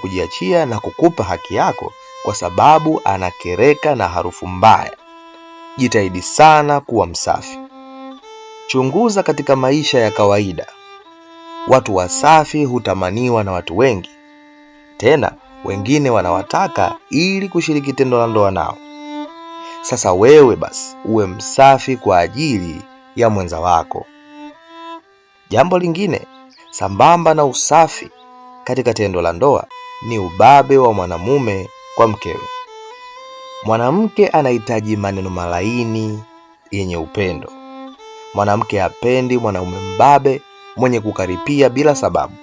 kujiachia na kukupa haki yako kwa sababu anakereka na harufu mbaya. Jitahidi sana kuwa msafi. Chunguza katika maisha ya kawaida. Watu wasafi hutamaniwa na watu wengi. Tena wengine wanawataka ili kushiriki tendo la ndoa nao. Sasa wewe basi uwe msafi kwa ajili ya mwenza wako. Jambo lingine, sambamba na usafi katika tendo la ndoa ni ubabe wa mwanamume kwa mkewe. Mwanamke anahitaji maneno malaini yenye upendo. Mwanamke hapendi mwanaume mbabe mwenye kukaripia bila sababu.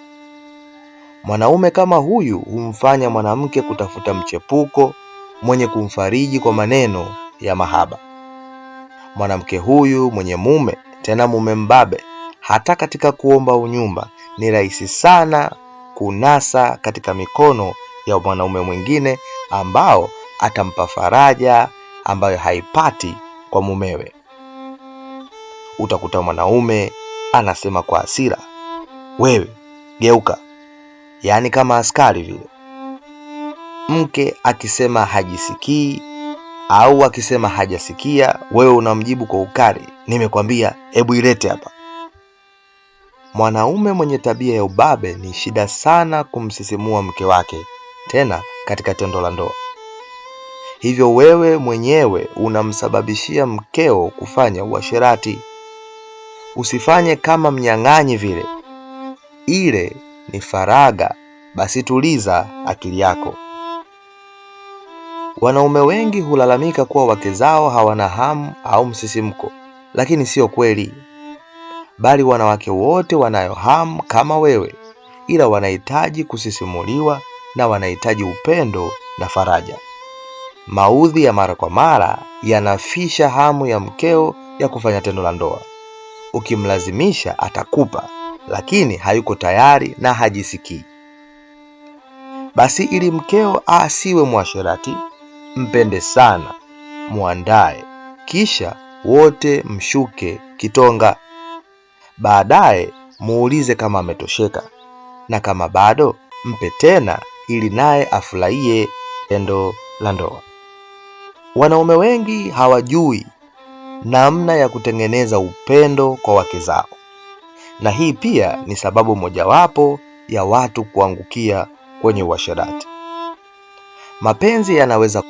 Mwanaume kama huyu humfanya mwanamke kutafuta mchepuko mwenye kumfariji kwa maneno ya mahaba. Mwanamke huyu mwenye mume, tena mume mbabe, hata katika kuomba unyumba ni rahisi sana kunasa katika mikono ya mwanaume mwingine ambao atampa faraja ambayo haipati kwa mumewe. Utakuta mwanaume anasema kwa hasira, "Wewe geuka," yaani kama askari vile. Mke akisema hajisikii au akisema hajasikia, wewe unamjibu kwa ukali, "Nimekwambia, hebu ilete hapa." Mwanaume mwenye tabia ya ubabe ni shida sana kumsisimua mke wake, tena katika tendo la ndoa. Hivyo wewe mwenyewe unamsababishia mkeo kufanya uasherati. Usifanye kama mnyang'anyi vile. Ile ni faraga, basi tuliza akili yako. Wanaume wengi hulalamika kuwa wake zao hawana hamu au msisimko, lakini sio kweli. Bali wanawake wote wanayo hamu kama wewe, ila wanahitaji kusisimuliwa na wanahitaji upendo na faraja. Maudhi ya mara kwa mara yanafisha hamu ya mkeo ya kufanya tendo la ndoa. Ukimlazimisha atakupa, lakini hayuko tayari na hajisikii. Basi ili mkeo asiwe mwasherati, mpende sana, muandae, kisha wote mshuke kitonga. Baadaye muulize kama ametosheka, na kama bado mpe tena ili naye afurahie tendo la ndoa. Wanaume wengi hawajui namna ya kutengeneza upendo kwa wake zao, na hii pia ni sababu mojawapo ya watu kuangukia kwenye uasherati. Mapenzi yanaweza